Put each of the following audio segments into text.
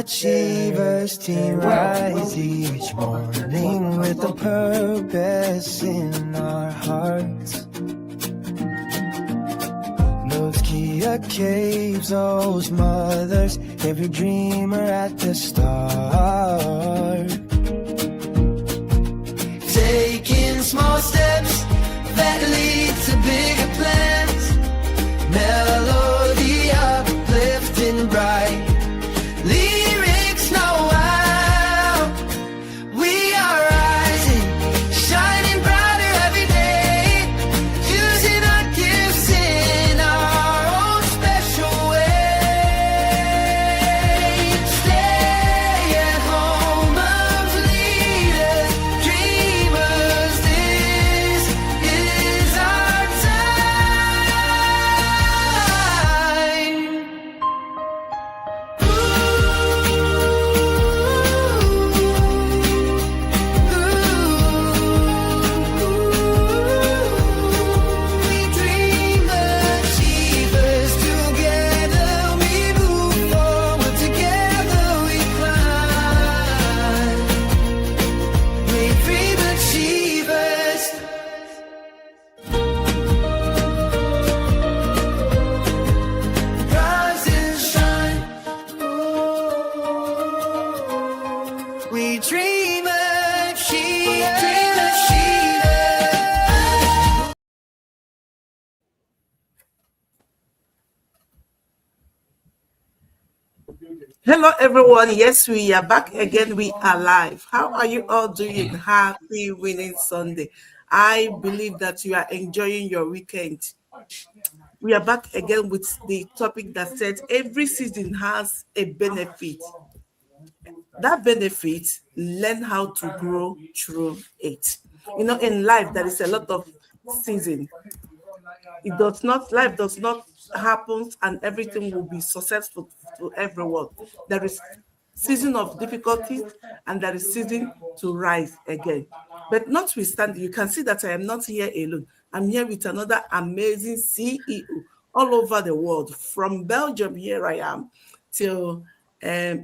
Achievers team rise each morning with a purpose in our hearts. Those Kia caves, those mothers, every dreamer at the start. Taking small steps that lead to bigger plans. Melody uplifting bright. Lyrics know how. We are rising, shining brighter every day. Using our gifts in our own special way. Stay at home of leaders, dreamers. This is our time. We dream achievers, together we move forward, together we climb. We dream achievers. Rise and shine. We dream achievers. Hello, everyone. Yes, we are back again. We are live. How are you all doing? Happy winning Sunday. I believe that you are enjoying your weekend. We are back again with the topic that said every season has a benefit. That benefit, learn how to grow through it. You know, in life, there is a lot of season. Life does not happen and everything will be successful to everyone. There is season of difficulties and there is season to rise again. But notwithstanding, you can see that I am not here alone. I'm here with another amazing CEO all over the world. From Belgium, here I am, till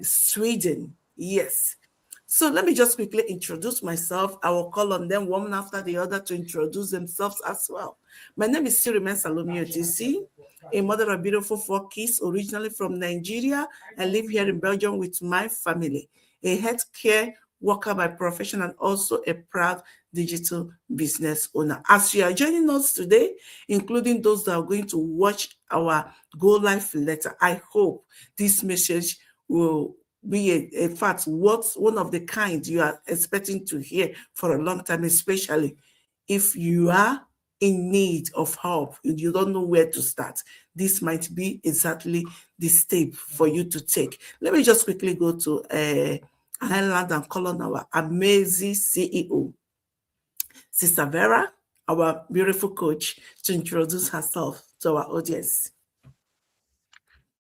Sweden. Yes. So let me just quickly introduce myself. I will call on them one after the other to introduce themselves as well. My name is Sirimen Salome Otisi, a mother of beautiful 4 kids, originally from Nigeria. I live here in Belgium with my family, a healthcare worker by profession and also a proud digital business owner. As you are joining us today, including those that are going to watch our Go Live letter, I hope this message will be a fact, what's one of the kind you are expecting to hear for a long time, especially if you are in need of help and you don't know where to start. This might be exactly the step for you to take. Let me just quickly go to Ireland and call on our amazing CEO, Sister Vera, our beautiful coach, to introduce herself to our audience.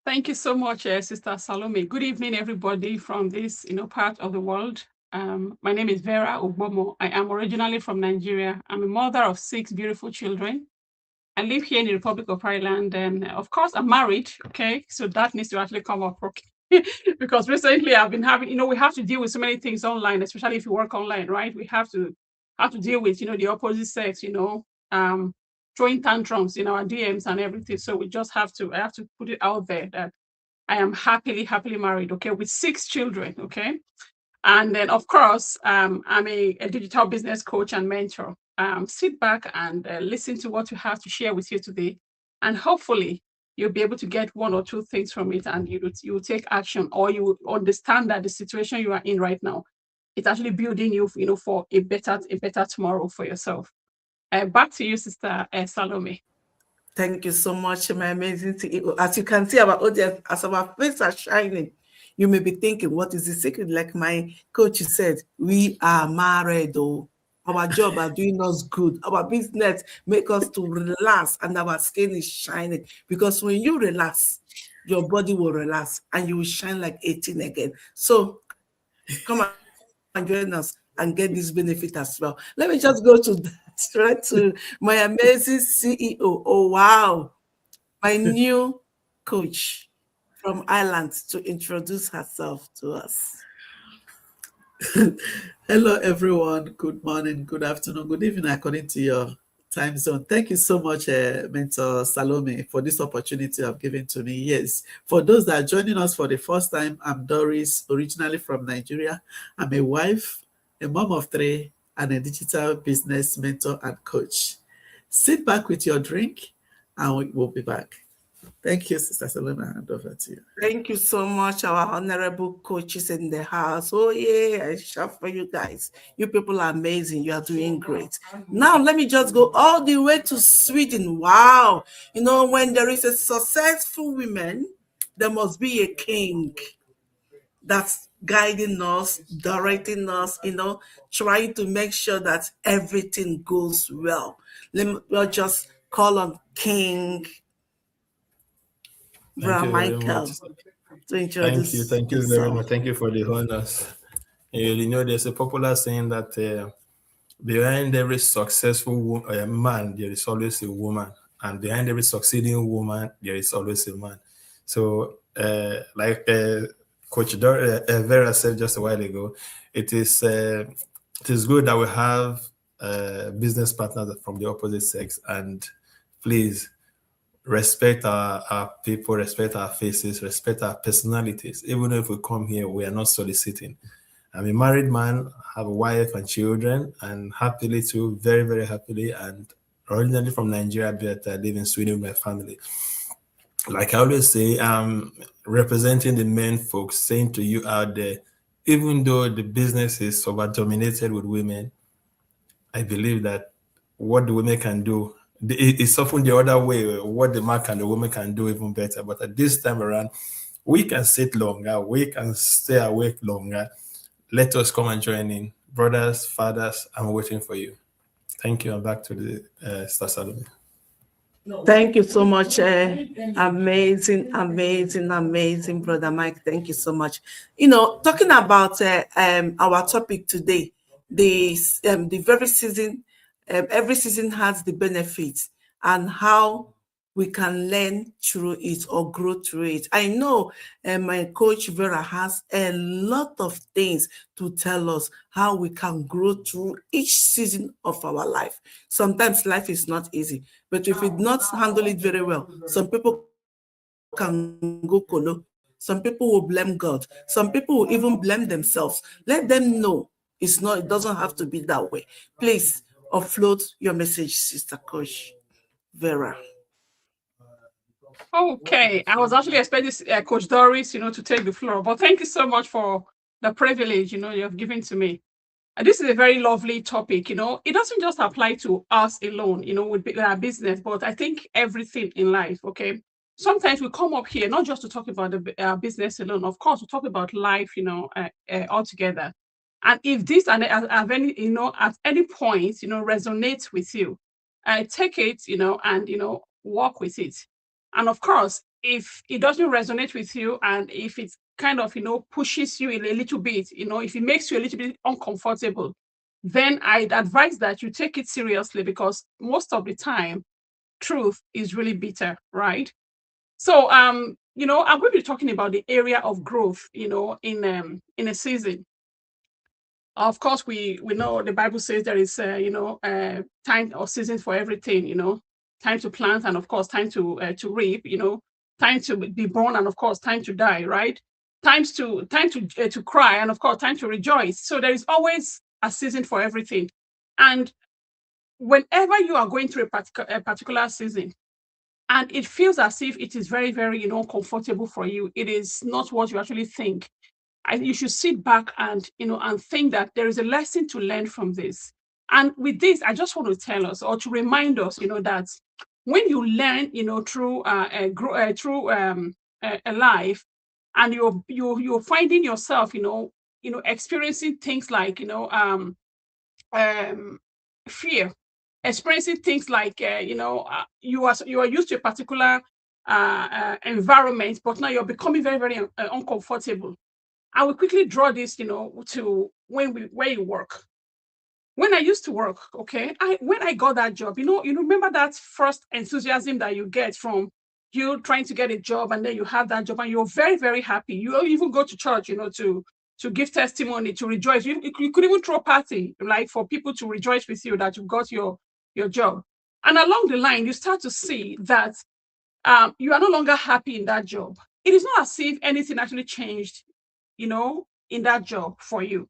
Thank you so much, Sister Salome. Good evening, everybody from this part of the world. My name is Vera Ogbomo. I am originally from Nigeria. I'm a mother of 6 beautiful children. I live here in the Republic of Ireland, and of course, I'm married. Okay, so that needs to actually come up, okay? Because recently I've been having, we have to deal with so many things online, especially if you work online, right? We have to deal with, the opposite sex, throwing tantrums in our DMs and everything. So I have to put it out there that I am happily married, okay, with 6 children, okay? And then, of course, I'm a digital business coach and mentor. Sit back and listen to what we have to share with you today. And hopefully, you'll be able to get 1 or 2 things from it and you will take action, or you will understand that the situation you are in right now, it's actually building you, for a better tomorrow for yourself. Back to you, Sister Salome. Thank you so much, my amazing CEO. As you can see, our audience, as our faces are shining, you may be thinking, what is the secret? Like my coach said, we are married, though. Our job are doing us good. Our business make us to relax and our skin is shining. Because when you relax, your body will relax and you will shine like 18 again. So come and join us and get this benefit as well. Let me just go to straight to my amazing CEO. Oh, wow. My new coach. from Ireland to introduce herself to us. Hello, everyone. Good morning, good afternoon, good evening, according to your time zone. Thank you so much, Mentor Salome, for this opportunity you have given to me. Yes, for those that are joining us for the first time, I'm Doris, originally from Nigeria. I'm a wife, a mom of three, and a digital business mentor and coach. Sit back with your drink, and we'll be back. Thank you, Sister Salome. Hand over to you. Thank you so much, our honorable coaches in the house. Oh, yeah, I shout for you guys. You people are amazing. You are doing great. Now, let me just go all the way to Sweden. Wow. You know, when there is a successful woman, there must be a king that's guiding us, directing us, trying to make sure that everything goes well. We'll just call on King Thank Bra you very much. Michael to introduce Thank you very himself. much. Thank you for the honors. You know, there's a popular saying that behind every successful man, there is always a woman, and behind every succeeding woman, there is always a man. So, like Coach Vera said just a while ago, it is good that we have business partners from the opposite sex, and please respect our people, respect our faces, respect our personalities. Even if we come here, we are not soliciting. I'm a married man, have a wife and children, and happily too, very, very happily, and originally from Nigeria, but I live in Sweden with my family. Like I always say, I'm representing the men folks, saying to you out there, even though the business is over-dominated with women, I believe that what the women can do, it's often the other way, what the man and the woman can do even better. But at this time around, we can sit longer, we can stay awake longer. Let us come and join in. Brothers, fathers, I'm waiting for you. Thank you. And back to the Sister Salome. Thank you so much. Amazing, Brother Mike. Thank you so much. Talking about our topic today, the very season, every season has the benefits and how we can learn through it or grow through it. I know my coach Vera has a lot of things to tell us how we can grow through each season of our life. Sometimes life is not easy, but if we not handle it very well, some people can go colo. Some people will blame God. Some people will even blame themselves. Let them know it doesn't have to be that way. Please offload your message, Sister Coach Vera. Okay, I was actually expecting Coach Doris, to take the floor, but thank you so much for the privilege, you have given to me. And this is a very lovely topic, it doesn't just apply to us alone, with our business, but I think everything in life, okay? Sometimes we come up here, not just to talk about the business alone, of course, we talk about life, altogether. And if this at any point, resonates with you, take it, and, work with it. And of course, if it doesn't resonate with you and if it kind of, pushes you a little bit, if it makes you a little bit uncomfortable, then I'd advise that you take it seriously because most of the time, truth is really bitter, right? So, I'm going to be talking about the area of growth, in a season. Of course, we know the Bible says there is, time or season for everything, time to plant and of course time to reap, time to be born and of course time to die, right? Time to cry and of course time to rejoice. So there is always a season for everything. And whenever you are going through a particular season and it feels as if it is very, very, comfortable for you, it is not what you actually think. You should sit back and think that there is a lesson to learn from this. And with this, I just want to tell us or to remind us, that when you learn, through a life, and you're finding yourself, experiencing things like fear, experiencing things like you are used to a particular environment, but now you're becoming very, very uncomfortable. I will quickly draw this, to where you work. When I used to work, okay, when I got that job, you remember that first enthusiasm that you get from you trying to get a job, and then you have that job and you're very, very happy. You even go to church, to give testimony, to rejoice. You could even throw a party, like for people to rejoice with you that you got your job. And along the line, you start to see that you are no longer happy in that job. It is not as if anything actually changed, in that job for you.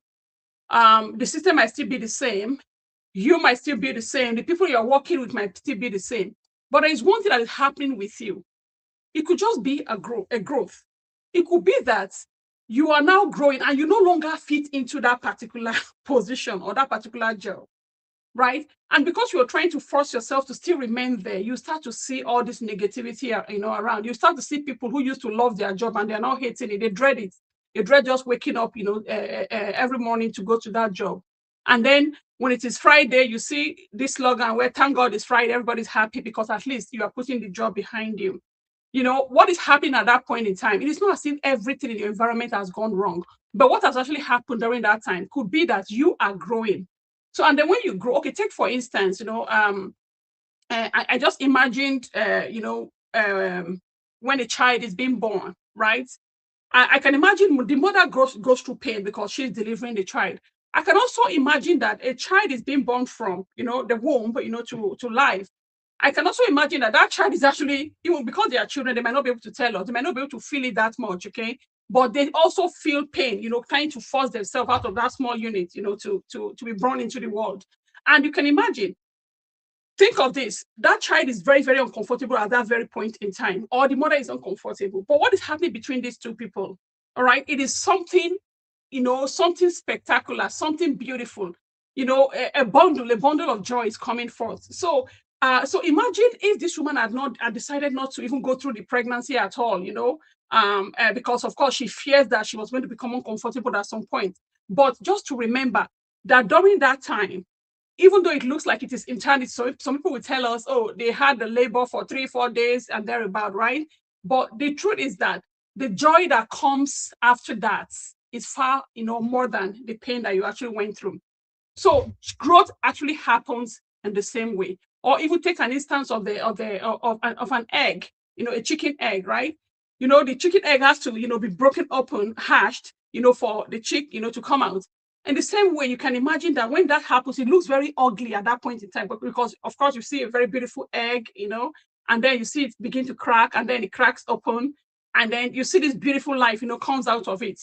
The system might still be the same. You might still be the same. The people you're working with might still be the same. But there is one thing that is happening with you. It could just be a growth. It could be that you are now growing and you no longer fit into that particular position or that particular job, right? And because you're trying to force yourself to still remain there, you start to see all this negativity, around. You start to see people who used to love their job and they're now hating it. They dread it. They dread just waking up, every morning to go to that job. And then when it is Friday, you see this slogan where thank God it's Friday, everybody's happy because at least you are putting the job behind you. What is happening at that point in time? It is not as if everything in your environment has gone wrong. But what has actually happened during that time could be that you are growing. So, and then when you grow, okay, take for instance, I just imagined, when a child is being born, right? I can imagine the mother goes through pain because she's delivering the child. I can also imagine that a child is being born from, the womb, to life. I can also imagine that child is actually, even because they are children, they might not be able to tell us, they might not be able to feel it that much, okay? But they also feel pain, trying to force themselves out of that small unit, to be born into the world. And you can imagine, think of this, that child is very, very uncomfortable at that very point in time, or the mother is uncomfortable. But what is happening between these two people? All right, it is something, something spectacular, something beautiful, a bundle of joy is coming forth. So imagine if this woman had decided not to even go through the pregnancy at all, because of course she fears that she was going to become uncomfortable at some point. But just to remember that during that time, even though it looks like it is eternity, so some people will tell us, oh, they had the labor for 3-4 days and thereabout, right? But the truth is that the joy that comes after that is far, more than the pain that you actually went through. So growth actually happens in the same way. Or even take an instance of an egg, a chicken egg, right? The chicken egg has to, be broken open, hashed, for the chick, to come out. In the same way, you can imagine that when that happens, it looks very ugly at that point in time, but because of course you see a very beautiful egg, and then you see it begin to crack, and then it cracks open, and then you see this beautiful life, comes out of it.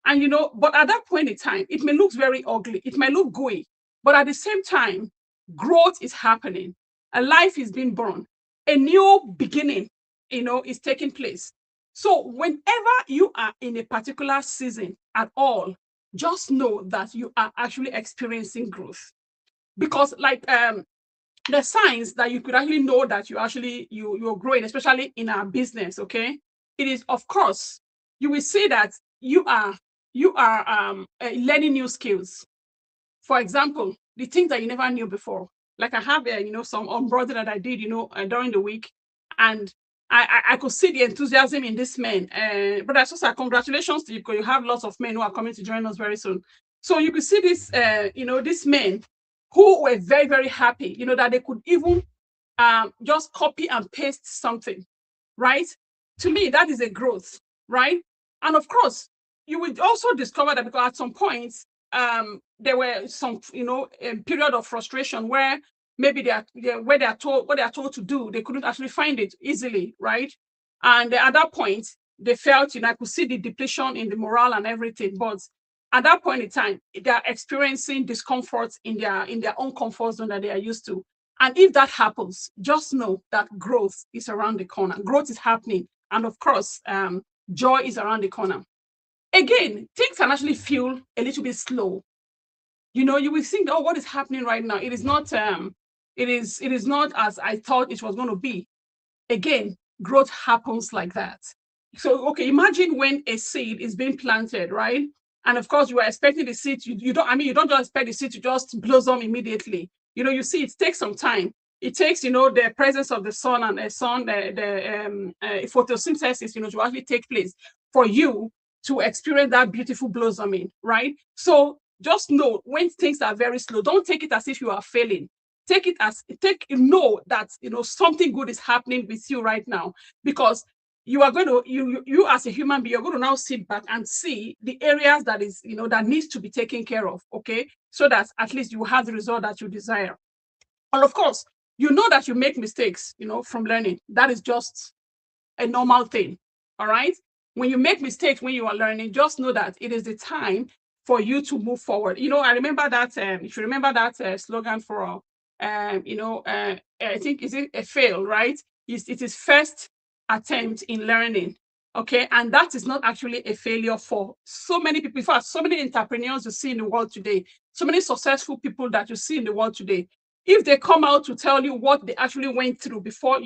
And but at that point in time, it may look very ugly, it may look gooey, but at the same time, growth is happening. A life is being born, a new beginning, is taking place. So whenever you are in a particular season at all, just know that you are actually experiencing growth. Because like the signs that you could actually know that you're growing, especially in our business, okay? It is, of course, you will see that you are learning new skills. For example, the things that you never knew before. Like I have, some embroidery that I did, during the week, and I could see the enthusiasm in this man. Brother Sosa, congratulations to you, because you have lots of men who are coming to join us very soon. So you could see this, these men who were very, very happy, that they could even just copy and paste something, right? To me, that is a growth, right? And of course, you will also discover that because at some point, there were some, period of frustration where maybe they are told to do, they couldn't actually find it easily, right? And at that point, they felt, I could see the depletion in the morale and everything. But at that point in time, they are experiencing discomfort in their own comfort zone that they are used to. And if that happens, just know that growth is around the corner. Growth is happening. And of course, joy is around the corner. Again, things can actually feel a little bit slow. You will think, oh, what is happening right now? It is not as I thought it was going to be. Again, growth happens like that. So, okay, imagine when a seed is being planted, right? And of course, you are expecting the seed, you don't just expect the seed to just blossom immediately. You see, it takes some time. It takes, the presence of the sun and the photosynthesis, to actually take place for you to experience that beautiful blossoming, right? So just know when things are very slow, don't take it as if you are failing. know that something good is happening with you right now, because you are going to you as a human being, you're going to now sit back and see the areas that is that needs to be taken care of, okay, so that at least you have the result that you desire. And of course, you know that you make mistakes, from learning. That is just a normal thing. All right. When you make mistakes when you are learning, just know that it is the time for you to move forward. I remember that. If you remember that slogan for, I think is it a fail, right? It is first attempt in learning. Okay, and that is not actually a failure for so many people. In fact, so many entrepreneurs you see in the world today, so many successful people that you see in the world today, if they come out to tell you what they actually went through before,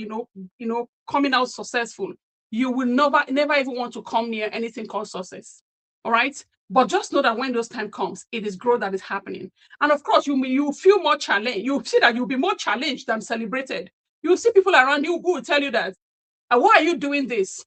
coming out successful, you will never even want to come near anything called success. All right. But just know that when those time comes, it is growth that is happening. And of course, you feel more challenged. You see that you'll be more challenged than celebrated. You'll see people around you who will tell you that, why are you doing this?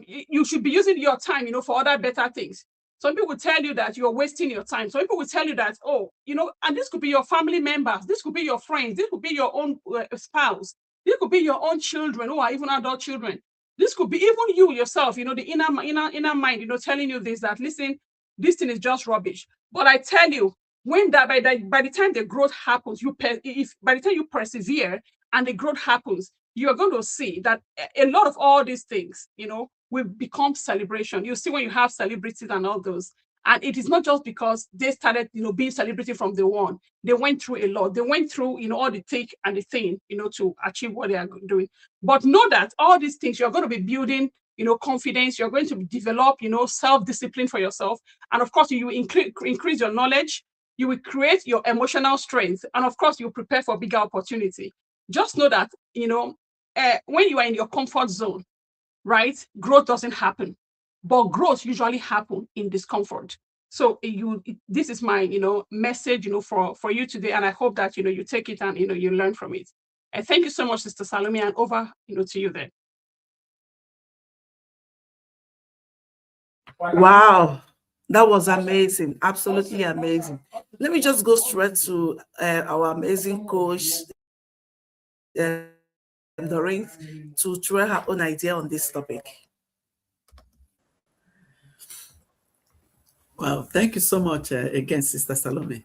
You should be using your time, for other better things. Some people will tell you that you're wasting your time. Some people will tell you that, and this could be your family members, this could be your friends, this could be your own spouse, this could be your own children who are even adult children. This could be even you yourself, the inner mind, telling you that, listen, this thing is just rubbish. But I tell you, when by the time the growth happens, by the time you persevere and the growth happens, you're going to see that a lot of all these things, will become celebration. You see when you have celebrities and all those, and it is not just because they started, being celebrity from the one. They went through a lot. They went through, all the thick and the thin, to achieve what they are doing. But know that all these things, you're going to be building, confidence. You're going to develop, self-discipline for yourself. And of course, you increase your knowledge. You will create your emotional strength. And of course, you prepare for bigger opportunity. Just know that, when you are in your comfort zone, right, growth doesn't happen. But growth usually happens in discomfort. So this is my, message, for you today. And I hope that, you take it and, you learn from it. And thank you so much, Sister Salome, and over, to you then. Wow, that was amazing. Absolutely amazing. Let me just go straight to our amazing coach, Doreen, to throw her own idea on this topic. Wow, thank you so much again, Sister Salome.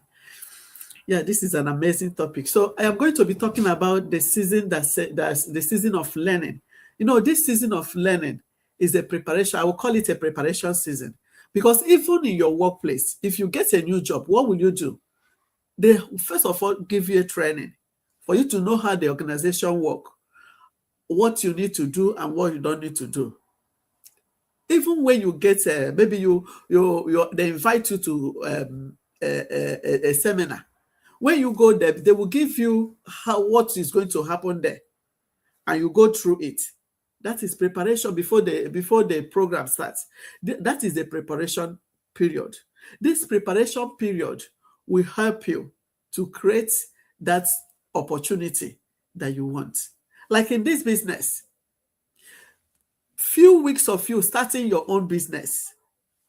Yeah, this is an amazing topic. So I am going to be talking about the season that's the season of learning. This season of learning is a preparation. I will call it a preparation season, because even in your workplace, if you get a new job, what will you do? They first of all give you a training for you to know how the organization works, what you need to do and what you don't need to do. Even when you get maybe they invite you to a seminar. When you go there, they will give you what is going to happen there, and you go through it. That is preparation before the program starts. That is the preparation period. This preparation period will help you to create that opportunity that you want. Like in this business, few weeks of you starting your own business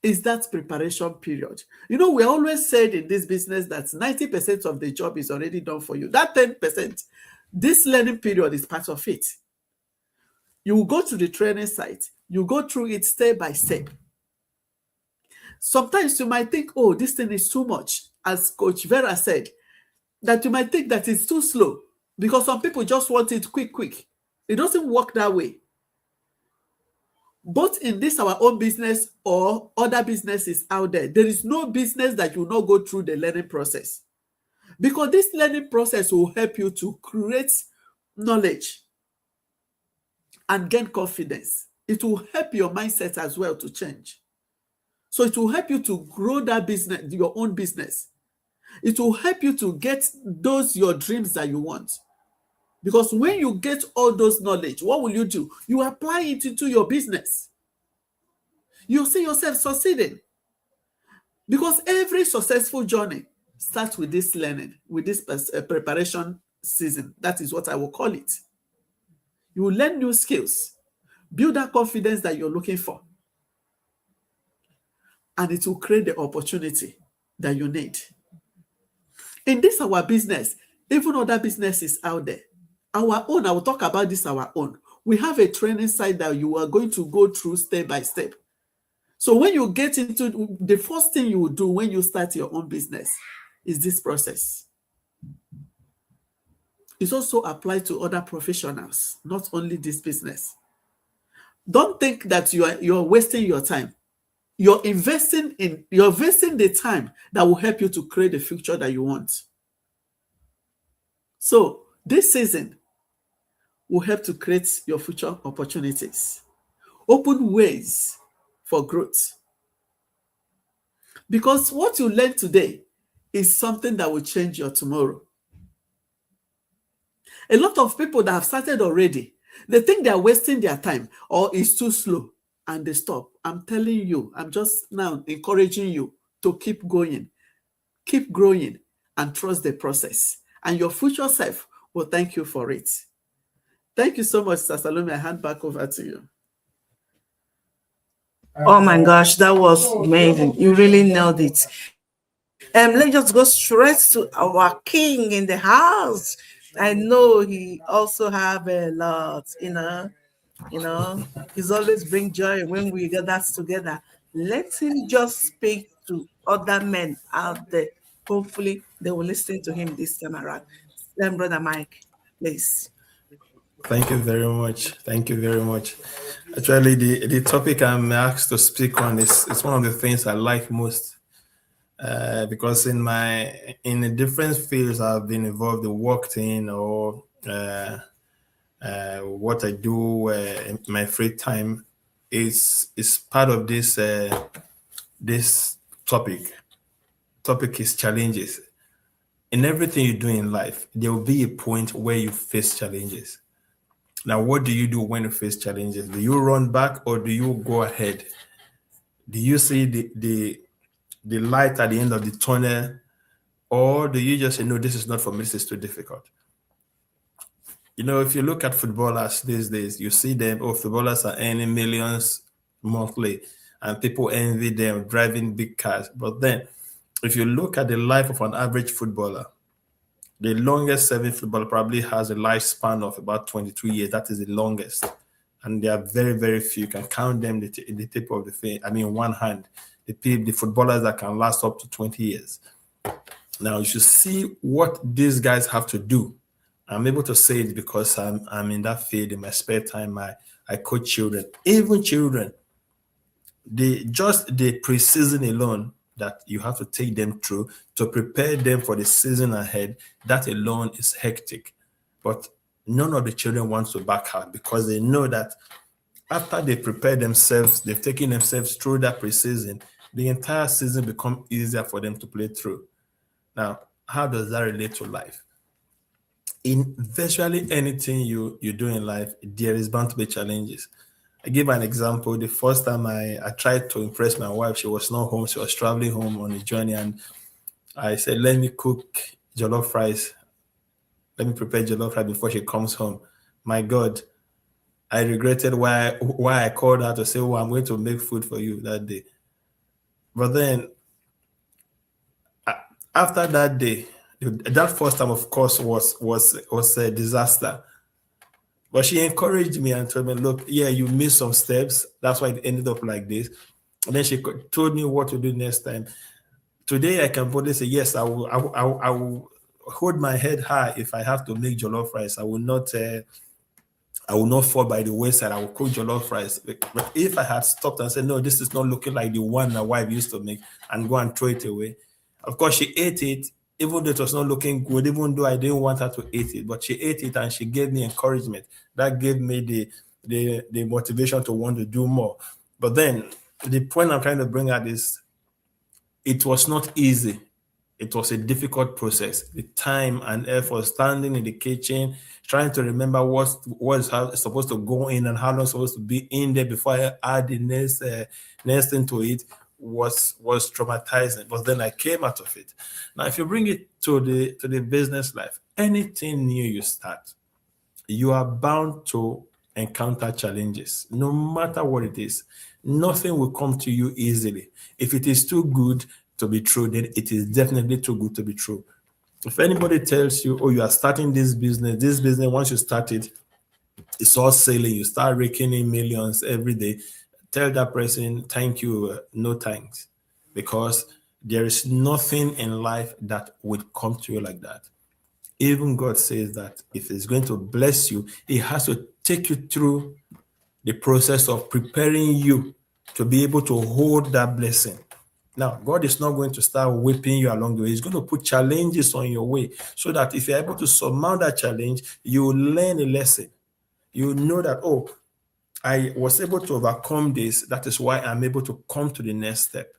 is that preparation period. We always said in this business that 90% of the job is already done for you. That 10%, this learning period is part of it. You will go to the training site, you go through it step by step. Sometimes you might think, oh, this thing is too much. As Coach Vera said, that you might think that it's too slow, because some people just want it quick. It doesn't work that way. Both in this our own business or other businesses out there is no business that you will not go through the learning process, because this learning process will help you to create knowledge and gain confidence. It will help your mindset as well to change. So it will help you to grow that business, your own business. It will help you to get those your dreams that you want. Because when you get all those knowledge, what will you do? You apply it into your business. You'll see yourself succeeding. Because every successful journey starts with this learning, with this preparation season. That is what I will call it. You will learn new skills, build that confidence that you're looking for, and it will create the opportunity that you need. In this our business, Even other businesses out there. Our own, I will talk about this, our own. We have a training site that you are going to go through step by step. So when you get into, the first thing you will do when you start your own business is this process. It's also applied to other professionals, not only this business. Don't think that you're wasting your time. You're investing the time that will help you to create the future that you want. So this season will help to create your future opportunities, open ways for growth. Because what you learn today is something that will change your tomorrow. A lot of people that have started already, they think they are wasting their time or it's too slow and they stop. I'm telling you, I'm just now encouraging you to keep going, keep growing, and trust the process. And your future self will thank you for it. Thank you so much, Sister Salome. I hand back over to you. Oh my gosh, that was amazing. You really nailed it. Let's just go straight to our king in the house. I know he also have a lot, he's always bring joy when we get that together. Let him just speak to other men out there. Hopefully they will listen to him this time around. Then Brother Mike, please. Thank you very much. Thank you very much. Actually, the topic I'm asked to speak on is one of the things I like most. Because in the different fields I've been involved in, worked in, or what I do in my free time is part of this this topic. Topic is challenges. In everything you do in life, there will be a point where you face challenges. Now, what do you do when you face challenges? Do you run back or do you go ahead? Do you see the light at the end of the tunnel, or do you just say, no, this is not for me, this is too difficult? If you look at footballers these days, you see them, footballers are earning millions monthly, and people envy them driving big cars. But then, if you look at the life of an average footballer, the longest serving footballer probably has a lifespan of about 22 years. That is the longest. And there are very, very few. You can count them in the tip of the finger. One hand. The footballers that can last up to 20 years. Now, you should see what these guys have to do. I'm able to say it because I'm in that field in my spare time. I coach children. Even children, just the pre-season alone that you have to take them through to prepare them for the season ahead, that alone is hectic. But none of the children wants to back out because they know that after they prepare themselves, they've taken themselves through that preseason, the entire season becomes easier for them to play through. Now, how does that relate to life? In virtually anything you do in life, there is bound to be challenges. I give an example. The first time I tried to impress my wife, she was not home. She was traveling home on a journey. And I said, let me cook jollof rice. Let me prepare jollof rice before she comes home. My God, I regretted why I called her to say, oh, I'm going to make food for you that day. But then, after that day, that first time, of course, was a disaster. But she encouraged me and told me, look, yeah, you missed some steps. That's why it ended up like this. And then she told me what to do next time. Today, I can boldly say, yes, I will hold my head high if I have to make jollof rice. I will not fall by the wayside. I will cook jollof rice. But if I had stopped and said, no, this is not looking like the one my wife used to make, and go and throw it away. Of course, she ate it, even though it was not looking good, even though I didn't want her to eat it, but she ate it and she gave me encouragement. That gave me the motivation to want to do more. But then the point I'm trying to bring out is it was not easy. It was a difficult process. The time and effort, standing in the kitchen, trying to remember what is supposed to go in and how long it's supposed to be in there before I add the next thing to it was traumatizing. But then I came out of it. Now, if you bring it to the business life, anything new you start, you are bound to encounter challenges, no matter what it is. Nothing will come to you easily. If it is too good to be true, then it is definitely too good to be true. If anybody tells you, oh, you are starting this business, once you start it, it's all sailing, you start raking in millions every day, tell that person, thank you, no thanks. Because there is nothing in life that would come to you like that. Even God says that if He's going to bless you, He has to take you through the process of preparing you to be able to hold that blessing. Now, God is not going to start whipping you along the way. He's going to put challenges on your way so that if you're able to surmount that challenge, you will learn a lesson. You know that, oh, I was able to overcome this. That is why I'm able to come to the next step.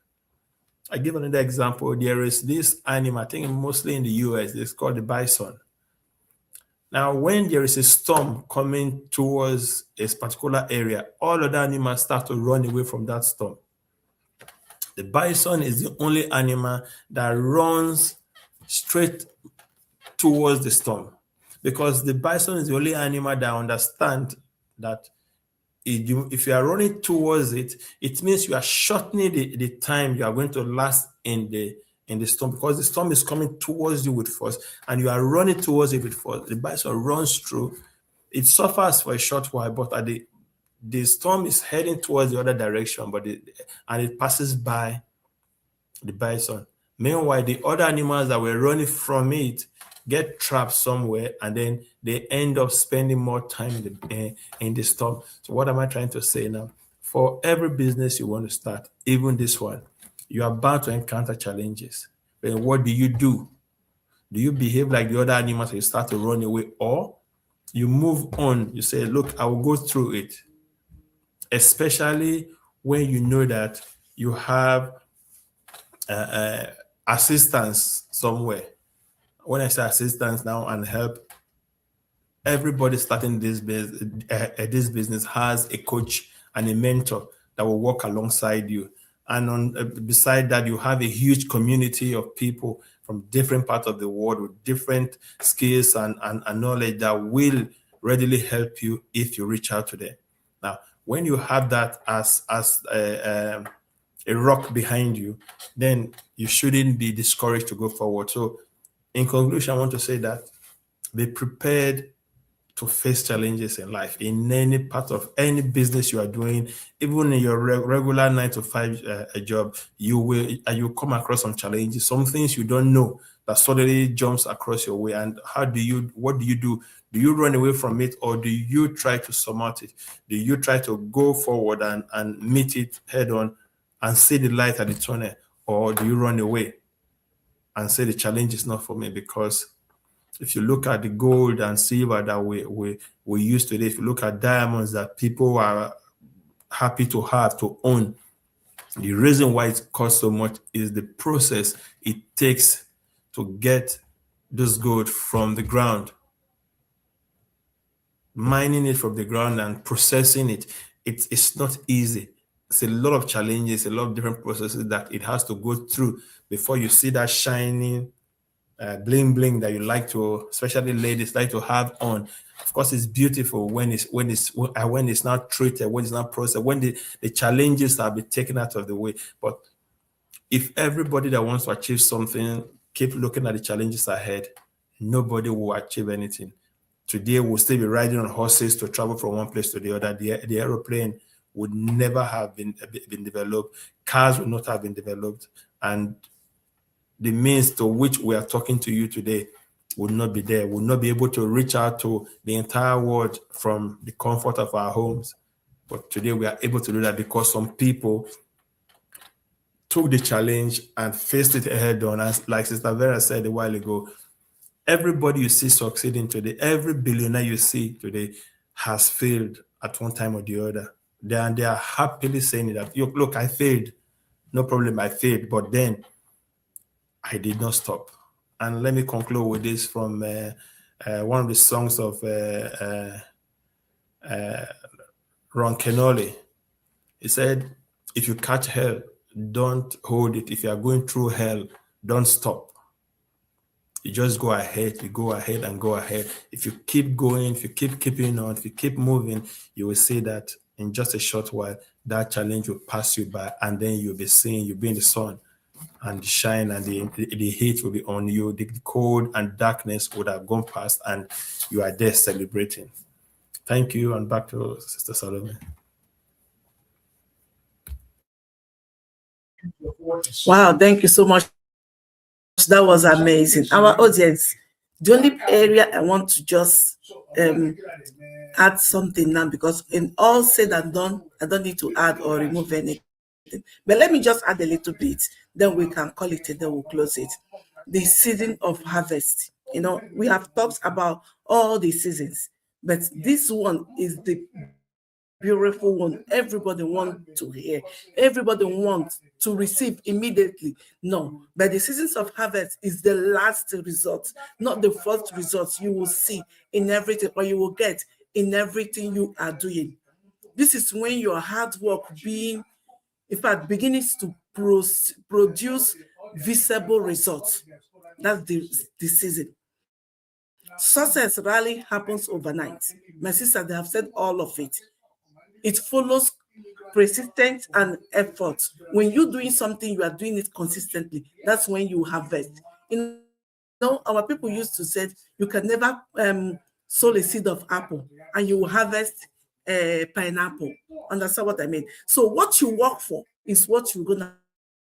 I give another example. There is this animal, I think mostly in the US, it's called the bison. Now, when there is a storm coming towards a particular area, all other animals start to run away from that storm. The bison is the only animal that runs straight towards the storm, because the bison is the only animal that understands that if you are running towards it, it means you are shortening the time you are going to last in the storm, because the storm is coming towards you with force and you are running towards it with force. The bison runs through, it suffers for a short while, but at the storm is heading towards the other direction, and it passes by the bison. Meanwhile, the other animals that were running from it get trapped somewhere, and then they end up spending more time in the storm. So what am I trying to say now? For every business you want to start, even this one, you are bound to encounter challenges. Then what do? Do you behave like the other animals and you start to run away, or you move on? You say, look, I will go through it. Especially when you know that you have assistance somewhere. When I say assistance now and help, everybody starting this business has a coach and a mentor that will work alongside you. And beside that, you have a huge community of people from different parts of the world with different skills and knowledge that will readily help you if you reach out to them. Now, when you have that as a rock behind you, then you shouldn't be discouraged to go forward. So in conclusion, I want to say that be prepared to face challenges in life, in any part of any business you are doing, even in your regular 9-to-5 job, you come across some challenges, some things you don't know that suddenly jumps across your way. And what do you do? Do you run away from it, or do you try to surmount it? Do you try to go forward and meet it head on and see the light at the tunnel, or do you run away and say the challenge is not for me? Because if you look at the gold and silver that we use today, if you look at diamonds that people are happy to have, to own, the reason why it costs so much is the process it takes to get this gold from the ground. Mining it from the ground and processing it, it's not easy. It's a lot of challenges, a lot of different processes that it has to go through before you see that shining bling that you like to, especially ladies, like to have on. Of course, it's beautiful when it's not treated, when it's not processed, when the challenges are being taken out of the way. But if everybody that wants to achieve something keep looking at the challenges ahead, nobody will achieve anything. Today, we'll still be riding on horses to travel from one place to the other. The aeroplane would never have been developed. Cars would not have been developed. And the means to which we are talking to you today would not be there. We'll not be able to reach out to the entire world from the comfort of our homes. But today we are able to do that because some people took the challenge and faced it head on. As like Sister Vera said a while ago, everybody you see succeeding today, every billionaire you see today has failed at one time or the other. They are happily saying that, look, I failed. No problem, I failed. But then I did not stop. And let me conclude with this from one of the songs of Ron Kenoly. He said, if you catch hell, don't hold it. If you are going through hell, don't stop. You just go ahead, you go ahead and go ahead. If you keep going, if you keep keeping on, if you keep moving, you will see that in just a short while, that challenge will pass you by, and then you'll be in the sun. and the shine and the heat will be on you. The cold and darkness would have gone past, and you are there celebrating. Thank you, and back to Sister Salome. Wow, thank you so much. That was amazing. Our audience, the only area I want to just add something now, because in all said and done, I don't need to add or remove anything. But let me just add a little bit, then we can call it and then we'll close it. The season of harvest. You know, we have talked about all the seasons, but this one is the beautiful one. Everybody wants to hear. Everybody wants to receive immediately. No, but the seasons of harvest is the last result, not the first result you will see in everything, or you will get in everything you are doing. This is when your hard work being, in fact, beginning to produce visible results. That's the season. Success rarely happens overnight. My sister, they have said all of it. It follows persistence and effort. When you're doing something, you are doing it consistently. That's when you harvest. You know, our people used to say you can never sow a seed of apple and you will harvest pineapple. Understand what I mean? So what you work for is what you're gonna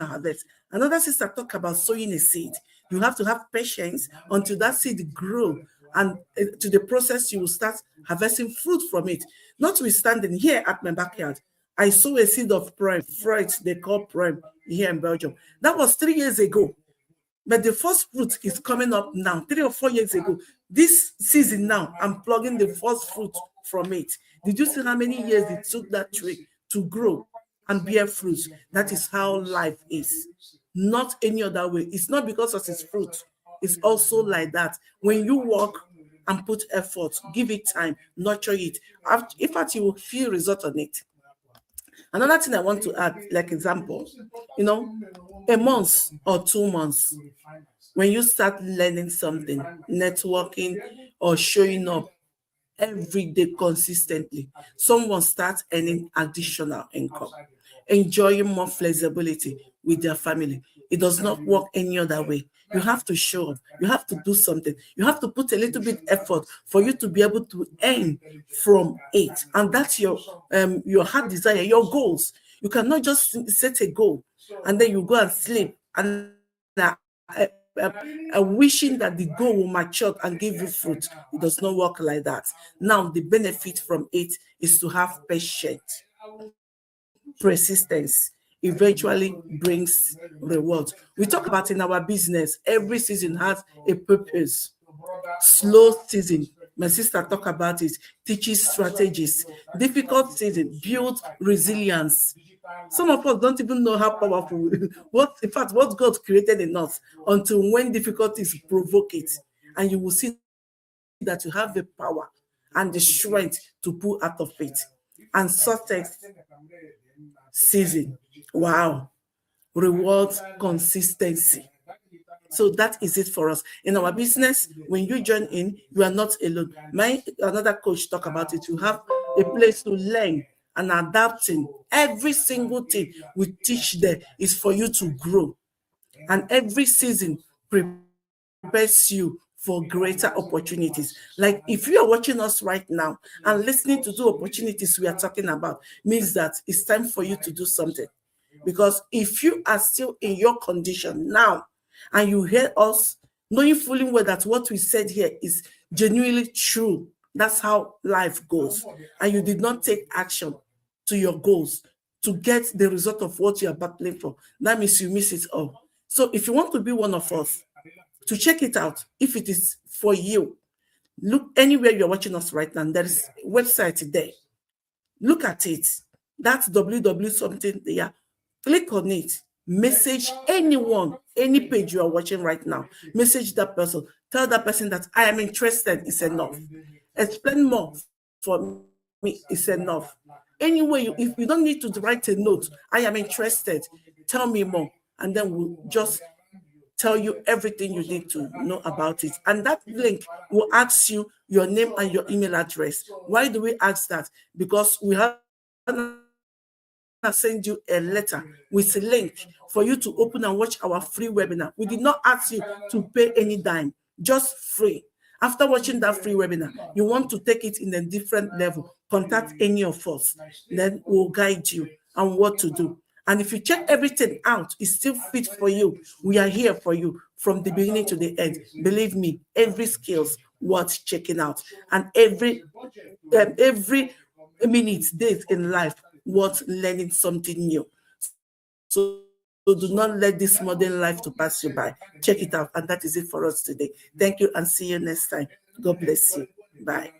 harvest. Another sister talk about sowing a seed. You have to have patience until that seed grow, and to the process you will start harvesting fruit from it. Notwithstanding, here at my backyard, I sow a seed of prime, fruit they call prime here in Belgium. That was 3 years ago. But the first fruit is coming up now, 3 or 4 years ago. This season now, I'm plugging the first fruit from it. Did you see how many years it took that tree to grow and bear fruit? That is how life is. Not any other way. It's not because of its fruit. It's also like that. When you work and put effort, give it time, nurture it, in fact, you will feel result on it. Another thing I want to add, like example, you know, a month or 2 months, when you start learning something, networking or showing up every day consistently, someone starts earning additional income, enjoying more flexibility with their family. It does not work any other way. You have to show up. You have to do something. You have to put a little bit effort for you to be able to earn from it. And that's your heart desire, your goals. You cannot just set a goal and then you go and sleep and wishing that the goal will mature and give you fruit. It does not work like that. Now, the benefit from it is to have patience. Persistence eventually brings rewards. We talk about in our business, every season has a purpose. Slow season, my sister talk about it, teaches strategies. Difficult season, build resilience. Some of us don't even know how powerful, in fact, what God created in us until when difficulties provoke it. And you will see that you have the power and the strength to pull out of it. And success season, wow, rewards consistency. So that is it for us. In our business, when you join in, you are not alone. Another coach talk about it. You have a place to learn and adapting. Every single thing we teach there is for you to grow. And every season prepares you for greater opportunities. Like if you are watching us right now and listening to the opportunities we are talking about, means that it's time for you to do something. Because if you are still in your condition now and you hear us, knowing fully well that what we said here is genuinely true, that's how life goes, and you did not take action to your goals to get the result of what you are battling for, that means you miss it all. So if you want to be one of us, to check it out, if it is for you, look anywhere you're watching us right now, there is a website there. Look at it. That's www something there. Click on it. Message anyone, any page you are watching right now. Message that person. Tell that person that I am interested. It's enough. Explain more for me. It's enough. Anyway, if you don't need to write a note, I am interested. Tell me more, and then we'll just tell you everything you need to know about it. And that link will ask you your name and your email address. Why do we ask that? Because we have send you a letter with a link for you to open and watch our free webinar. We did not ask you to pay any dime, just free. After watching that free webinar, you want to take it in a different level, contact any of us. Then we'll guide you on what to do. And if you check everything out, it's still fit for you. We are here for you from the beginning to the end. Believe me, every skill's worth checking out. And every minute, days in life worth learning something new. So do not let this modern life to pass you by. Check it out. And that is it for us today. Thank you and see you next time. God bless you. Bye.